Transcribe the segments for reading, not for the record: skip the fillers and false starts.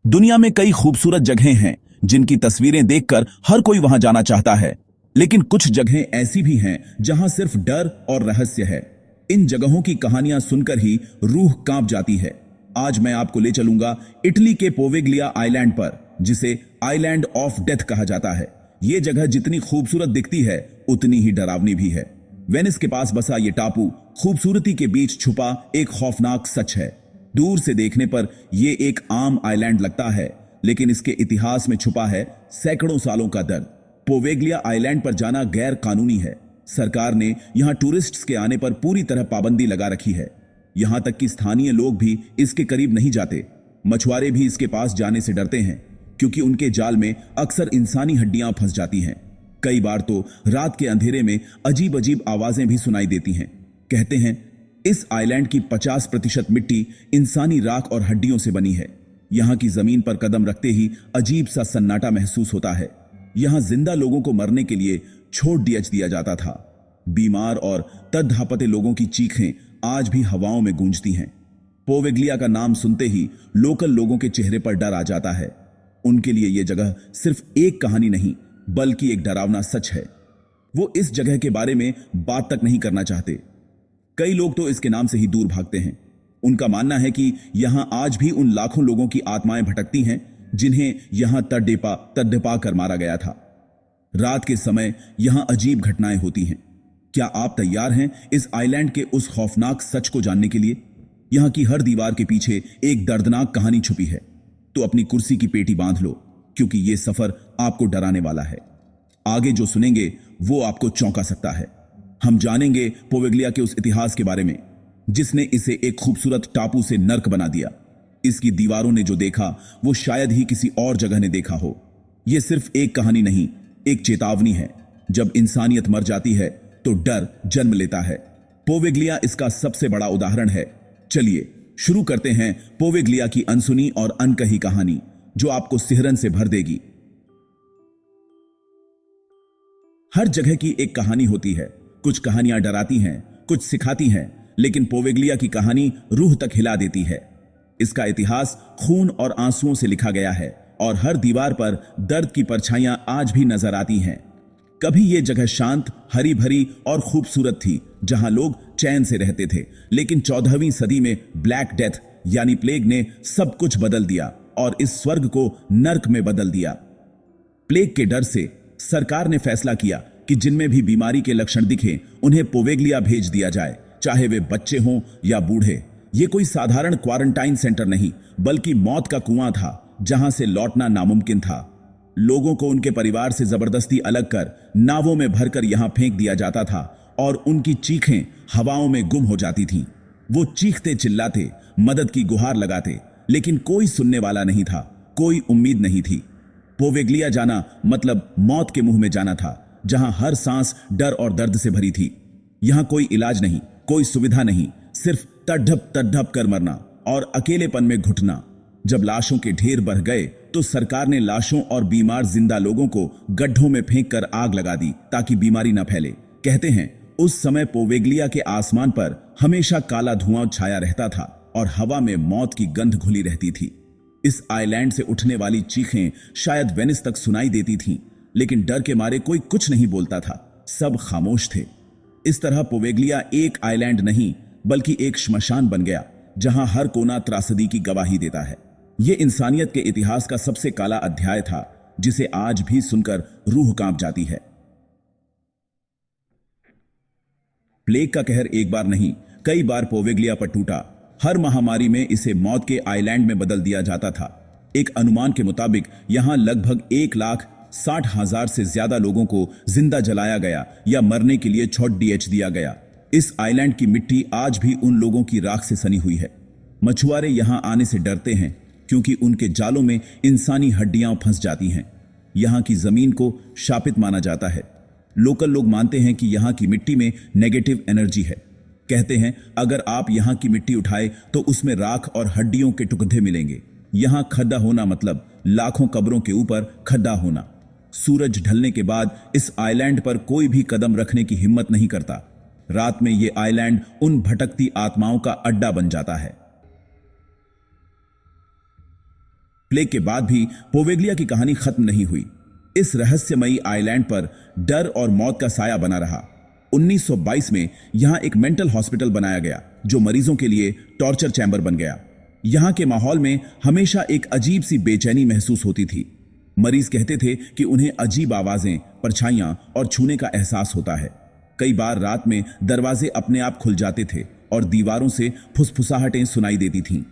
दुनिया में कई खूबसूरत जगहें हैं जिनकी तस्वीरें देखकर हर कोई वहां जाना चाहता है, लेकिन कुछ जगहें ऐसी भी हैं जहां सिर्फ डर और रहस्य है। इन जगहों की कहानियां सुनकर ही रूह कांप जाती है। आज मैं आपको ले चलूंगा इटली के पोवेग्लिया आइलैंड पर, जिसे आइलैंड ऑफ डेथ कहा जाता है। यह जगह जितनी खूबसूरत दिखती है उतनी ही डरावनी भी है। वेनिस के पास बसा ये टापू खूबसूरती के बीच छुपा एक खौफनाक सच है। दूर से देखने पर यह एक आम आइलैंड लगता है, लेकिन इसके इतिहास में छुपा है सैकड़ों सालों का दर्द। पोवेग्लिया आइलैंड पर जाना गैर कानूनी है। सरकार ने यहां टूरिस्ट्स के आने पर पूरी तरह पाबंदी लगा रखी है। यहां तक कि स्थानीय लोग भी इसके करीब नहीं जाते। मछुआरे भी इसके पास जाने से डरते हैं, क्योंकि उनके जाल में अक्सर इंसानी हड्डियां फंस जाती हैं। कई बार तो रात के अंधेरे में अजीब अजीब आवाजें भी सुनाई देती हैं। कहते हैं इस आइलैंड की 50% मिट्टी इंसानी राख और हड्डियों से बनी है। यहां की जमीन पर कदम रखते ही अजीब सा सन्नाटा महसूस होता है। यहां जिंदा लोगों को मरने के लिए छोड़ दिया जाता था। बीमार और तड़हापते लोगों की चीखें आज भी हवाओं में गूंजती हैं। पोवेग्लिया का नाम सुनते ही लोकल लोगों के चेहरे पर डर आ जाता है। उनके लिए यह जगह सिर्फ एक कहानी नहीं, बल्कि एक डरावना सच है। वो इस जगह के बारे में बात तक नहीं करना चाहते। कई लोग तो इसके नाम से ही दूर भागते हैं। उनका मानना है कि यहां आज भी उन लाखों लोगों की आत्माएं भटकती हैं जिन्हें यहां तड़पा कर मारा गया था। रात के समय यहां अजीब घटनाएं होती हैं। क्या आप तैयार हैं इस आइलैंड के उस खौफनाक सच को जानने के लिए? यहां की हर दीवार के पीछे एक दर्दनाक कहानी छुपी है। तो अपनी कुर्सी की पेटी बांध लो, क्योंकि यह सफर आपको डराने वाला है। आगे जो सुनेंगे वो आपको चौंका सकता है। हम जानेंगे पोवेग्लिया के उस इतिहास के बारे में जिसने इसे एक खूबसूरत टापू से नर्क बना दिया। इसकी दीवारों ने जो देखा वो शायद ही किसी और जगह ने देखा हो। यह सिर्फ एक कहानी नहीं, एक चेतावनी है। जब इंसानियत मर जाती है तो डर जन्म लेता है। पोवेग्लिया इसका सबसे बड़ा उदाहरण है। चलिए शुरू करते हैं पोवेग्लिया की अनसुनी और अनकही कहानी, जो आपको सिहरन से भर देगी। हर जगह की एक कहानी होती है। कुछ कहानियां डराती हैं, कुछ सिखाती हैं, लेकिन पोवेग्लिया की कहानी रूह तक हिला देती है। इसका इतिहास खून और आंसुओं से लिखा गया है, और हर दीवार पर दर्द की परछाइयां आज भी नजर आती हैं। कभी यह जगह शांत, हरी भरी और खूबसूरत थी, जहां लोग चैन से रहते थे। लेकिन 14वीं सदी में ब्लैक डेथ यानी प्लेग ने सब कुछ बदल दिया और इस स्वर्ग को नर्क में बदल दिया। प्लेग के डर से सरकार ने फैसला किया कि जिनमें भी बीमारी के लक्षण दिखे उन्हें पोवेग्लिया भेज दिया जाए, चाहे वे बच्चे हों या बूढ़े। ये कोई साधारण क्वारंटाइन सेंटर नहीं, बल्कि मौत का कुआं था, जहां से लौटना नामुमकिन था। लोगों को उनके परिवार से जबरदस्ती अलग कर नावों में भरकर यहां फेंक दिया जाता था, और उनकी चीखें हवाओं में गुम हो जाती थीं। वो चीखते चिल्लाते, मदद की गुहार लगाते, लेकिन कोई सुनने वाला नहीं था, कोई उम्मीद नहीं थी। पोवेग्लिया जाना मतलब मौत के मुंह में जाना था, जहां हर सांस डर और दर्द से भरी थी। यहां कोई इलाज नहीं, कोई सुविधा नहीं, सिर्फ तड़प कर मरना और अकेलेपन में घुटना। जब लाशों के ढेर बढ़ गए तो सरकार ने लाशों और बीमार जिंदा लोगों को गड्ढों में फेंक कर आग लगा दी, ताकि बीमारी न फैले। कहते हैं उस समय पोवेग्लिया के आसमान पर हमेशा काला धुआं छाया रहता था और हवा में मौत की गंध घुली रहती थी। इस आइलैंड से उठने वाली चीखें शायद वेनिस तक सुनाई देती थीं, लेकिन डर के मारे कोई कुछ नहीं बोलता था, सब खामोश थे। इस तरह पोवेग्लिया एक आइलैंड नहीं, बल्कि एक श्मशान बन गया, जहां हर कोना त्रासदी की गवाही देता है। यह इंसानियत के इतिहास का सबसे काला अध्याय था, जिसे आज भी सुनकर रूह कांप जाती है। प्लेग का कहर एक बार नहीं, कई बार पोवेग्लिया पर टूटा। हर महामारी में इसे मौत के आइलैंड में बदल दिया जाता था। एक अनुमान के मुताबिक यहां लगभग 1,60,000 से ज्यादा लोगों को जिंदा जलाया गया या मरने के लिए छोड़ दिया गया। इस आइलैंड की मिट्टी आज भी उन लोगों की राख से सनी हुई है। मछुआरे यहां आने से डरते हैं, क्योंकि उनके जालों में इंसानी हड्डियां फंस जाती हैं। यहां की जमीन को शापित माना जाता है। लोकल लोग मानते हैं कि यहां की मिट्टी में नेगेटिव एनर्जी है। कहते हैं अगर आप यहां की मिट्टी उठाए तो उसमें राख और हड्डियों के टुकड़े मिलेंगे। यहां खड्डा होना मतलब लाखों कब्रों के ऊपर खड्डा होना। सूरज ढलने के बाद इस आइलैंड पर कोई भी कदम रखने की हिम्मत नहीं करता। रात में यह आइलैंड उन भटकती आत्माओं का अड्डा बन जाता है। प्लेग के बाद भी पोवेग्लिया की कहानी खत्म नहीं हुई। इस रहस्यमयी आइलैंड पर डर और मौत का साया बना रहा। 1922 में यहां एक मेंटल हॉस्पिटल बनाया गया जो मरीजों के लिए टॉर्चर चैम्बर बन गया। यहां के माहौल में हमेशा एक अजीब सी बेचैनी महसूस होती थी। मरीज कहते थे कि उन्हें अजीब आवाजें, परछाइयां और छूने का एहसास होता है। कई बार रात में दरवाजे अपने आप खुल जाते थे और दीवारों से फुसफुसाहटें सुनाई देती थीं।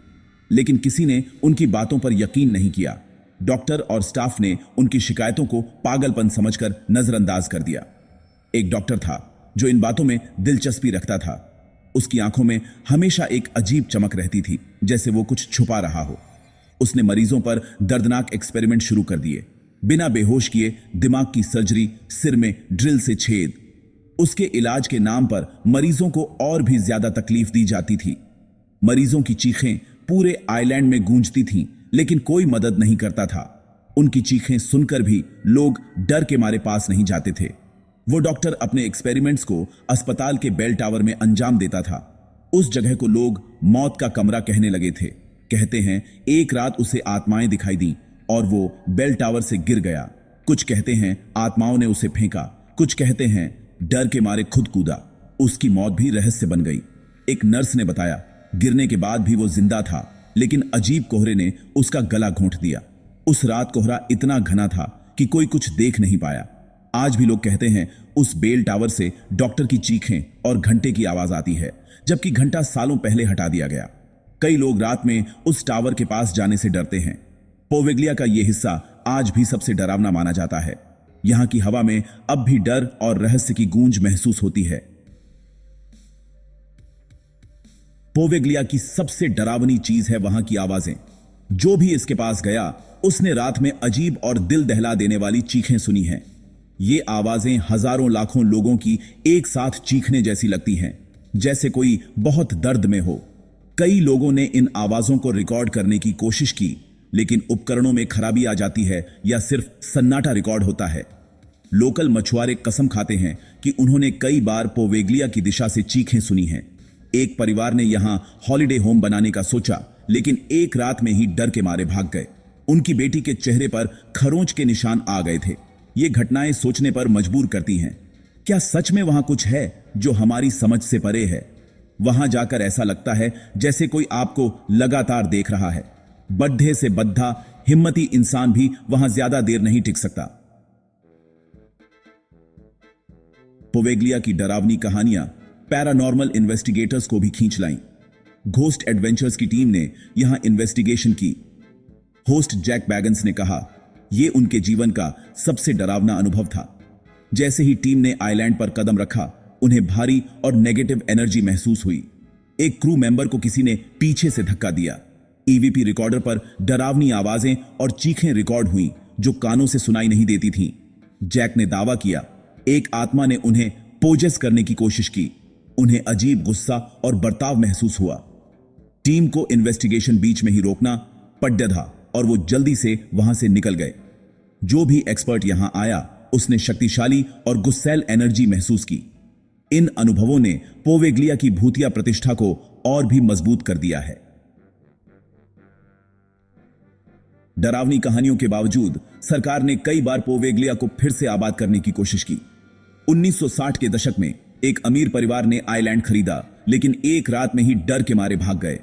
लेकिन किसी ने उनकी बातों पर यकीन नहीं किया। डॉक्टर और स्टाफ ने उनकी शिकायतों को पागलपन समझकर नजरअंदाज कर दिया। एक डॉक्टर था जो इन बातों में दिलचस्पी रखता था। उसकी आंखों में हमेशा एक अजीब चमक रहती थी, जैसे वो कुछ छुपा रहा हो। उसने मरीजों पर दर्दनाक एक्सपेरिमेंट शुरू कर दिए। बिना बेहोश किए दिमाग की सर्जरी, सिर में ड्रिल से छेद। उसके इलाज के नाम पर मरीजों को और भी ज्यादा तकलीफ दी जाती थी। मरीजों की चीखें पूरे आइलैंड में गूंजती थीं, लेकिन कोई मदद नहीं करता था। उनकी चीखें सुनकर भी लोग डर के मारे पास नहीं जाते थे। वो डॉक्टर अपने एक्सपेरिमेंट्स को अस्पताल के बेल टावर में अंजाम देता था। उस जगह को लोग मौत का कमरा कहने लगे थे। कहते हैं एक रात उसे आत्माएं दिखाई दी और वो बेल टावर से गिर गया। कुछ कहते हैं आत्माओं ने उसे फेंका, कुछ कहते हैं डर के मारे खुद कूदा। उसकी मौत भी रहस्य बन गई। एक नर्स ने बताया गिरने के बाद भी वो जिंदा था, लेकिन अजीब कोहरे ने उसका गला घोंट दिया। उस रात कोहरा इतना घना था कि कोई कुछ देख नहीं पाया। आज भी लोग कहते हैं उस बेल टावर से डॉक्टर की चीखें और घंटे की आवाज आती है, जबकि घंटा सालों पहले हटा दिया गया। कई लोग रात में उस टावर के पास जाने से डरते हैं। पोवेग्लिया का यह हिस्सा आज भी सबसे डरावना माना जाता है। यहां की हवा में अब भी डर और रहस्य की गूंज महसूस होती है। पोवेग्लिया की सबसे डरावनी चीज है वहां की आवाजें। जो भी इसके पास गया उसने रात में अजीब और दिल दहला देने वाली चीखें सुनी हैं। ये आवाजें हजारों लाखों लोगों की एक साथ चीखने जैसी लगती हैं, जैसे कोई बहुत दर्द में हो। कई लोगों ने इन आवाजों को रिकॉर्ड करने की कोशिश की, लेकिन उपकरणों में खराबी आ जाती है या सिर्फ सन्नाटा रिकॉर्ड होता है। लोकल मछुआरे कसम खाते हैं कि उन्होंने कई बार पोवेग्लिया की दिशा से चीखें सुनी हैं। एक परिवार ने यहां हॉलिडे होम बनाने का सोचा, लेकिन एक रात में ही डर के मारे भाग गए। उनकी बेटी के चेहरे पर खरोंच के निशान आ गए थे। ये घटनाएं सोचने पर मजबूर करती हैं। क्या सच में वहां कुछ है जो हमारी समझ से परे है? वहां जाकर ऐसा लगता है जैसे कोई आपको लगातार देख रहा है। बड्ढे से बद्धा हिम्मती इंसान भी वहां ज्यादा देर नहीं टिक सकता। पोवेग्लिया की डरावनी कहानियां पैरानॉर्मल इन्वेस्टिगेटर्स को भी खींच लाईं। घोस्ट एडवेंचर्स की टीम ने यहां इन्वेस्टिगेशन की। होस्ट जैक बैगन्स ने कहा यह उनके जीवन का सबसे डरावना अनुभव था। जैसे ही टीम ने आइलैंड पर कदम रखा, उन्हें भारी और नेगेटिव एनर्जी महसूस हुई। एक क्रू मेंबर को किसी ने पीछे से धक्का दिया। ईवीपी रिकॉर्डर पर डरावनी आवाजें और चीखें रिकॉर्ड हुई जो कानों से सुनाई नहीं देती थीं। जैक ने दावा किया एक आत्मा ने उन्हें पोजेस करने की कोशिश की। उन्हें अजीब गुस्सा और बर्ताव महसूस हुआ। टीम को इन्वेस्टिगेशन बीच में ही रोकना पड़ था और वो जल्दी से वहां से निकल गए। जो भी एक्सपर्ट यहां आया उसने शक्तिशाली और गुस्सैल एनर्जी महसूस की। इन अनुभवों ने पोवेग्लिया की भूतिया प्रतिष्ठा को और भी मजबूत कर दिया है। डरावनी कहानियों के बावजूद सरकार ने कई बार पोवेग्लिया को फिर से आबाद करने की कोशिश की। 1960 के दशक में एक अमीर परिवार ने आइलैंड खरीदा, लेकिन एक रात में ही डर के मारे भाग गए।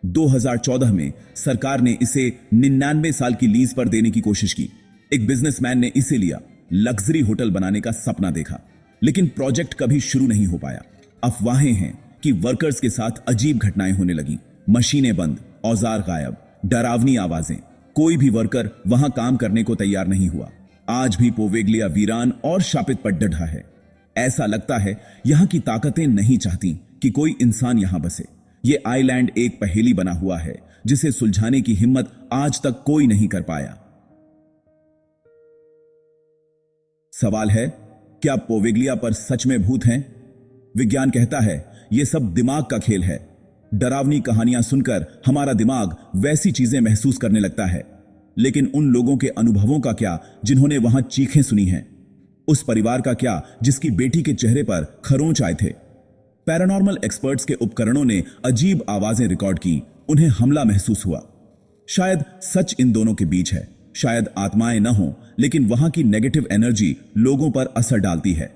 2014 में सरकार ने इसे 99 साल की लीज पर देने की कोशिश की। एक बिजनेसमैन ने इसे लिया। लग्जरी होटल बनाने का सपना देखा, लेकिन प्रोजेक्ट कभी शुरू नहीं हो पाया। अफवाहें हैं कि वर्कर्स के साथ अजीब घटनाएं होने लगी। मशीनें बंद, औजार गायब, डरावनी आवाजें। कोई भी वर्कर वहां काम करने को तैयार नहीं हुआ। आज भी पोवेग्लिया वीरान और शापित पर डटा है। ऐसा लगता है यहां की ताकतें नहीं चाहती कि कोई इंसान यहां बसे। ये आइलैंड एक पहेली बना हुआ है जिसे सुलझाने की हिम्मत आज तक कोई नहीं कर पाया। सवाल है, क्या पोवेग्लिया पर सच में भूत हैं? विज्ञान कहता है यह सब दिमाग का खेल है। डरावनी कहानियां सुनकर हमारा दिमाग वैसी चीजें महसूस करने लगता है, लेकिन उन लोगों के अनुभवों का क्या जिन्होंने वहां चीखें सुनी हैं? उस परिवार का क्या जिसकी बेटी के चेहरे पर खरोंच आए थे? पैरानॉर्मल एक्सपर्ट्स के उपकरणों ने अजीब आवाजें रिकॉर्ड की। उन्हें हमला महसूस हुआ। शायद सच इन दोनों के बीच है। शायद आत्माएं न हो, लेकिन वहां की नेगेटिव एनर्जी लोगों पर असर डालती है।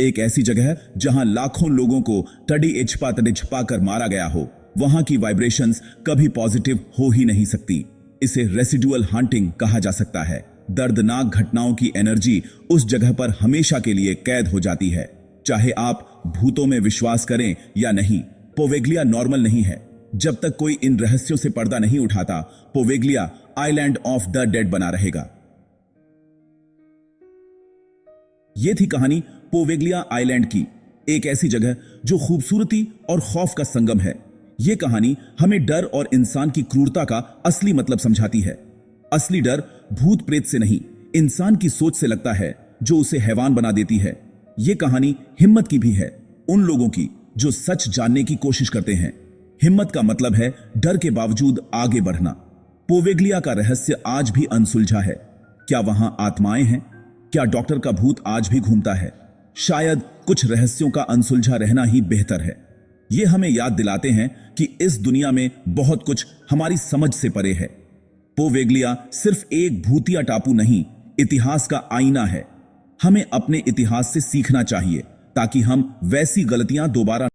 एक ऐसी जगह जहां लाखों लोगों को तड़ी छिपा कर मारा गया हो, वहां की वाइब्रेशंस कभी पॉजिटिव हो ही नहीं सकती। इसे रेसिडुअल हॉन्टिंग कहा जा सकता है। दर्दनाक घटनाओं की एनर्जी उस जगह पर हमेशा के लिए कैद हो जाती है। चाहे आप भूतों में विश्वास करें या नहीं, पोवेगलिया नॉर्मल नहीं है। जब तक कोई इन रहस्यों से पर्दा नहीं उठाता, पोवेगलिया आइलैंड ऑफ द डेड बना रहेगा। यह थी कहानी पोवेगलिया आइलैंड की, एक ऐसी जगह जो खूबसूरती और खौफ का संगम है। यह कहानी हमें डर और इंसान की क्रूरता का असली मतलब समझाती है। असली डर भूत प्रेत से नहीं, इंसान की सोच से लगता है, जो उसे हैवान बना देती है। यह कहानी हिम्मत की भी है, उन लोगों की जो सच जानने की कोशिश करते हैं। हिम्मत का मतलब है डर के बावजूद आगे बढ़ना। पोवेगलिया का रहस्य आज भी अनसुलझा है। क्या वहां आत्माएं हैं? क्या डॉक्टर का भूत आज भी घूमता है? शायद कुछ रहस्यों का अनसुलझा रहना ही बेहतर है। ये हमें याद दिलाते हैं कि इस दुनिया में बहुत कुछ हमारी समझ से परे है। पोवेगलिया सिर्फ एक भूतिया टापू नहीं, इतिहास का आईना है। हमें अपने इतिहास से सीखना चाहिए ताकि हम वैसी गलतियां दोबारा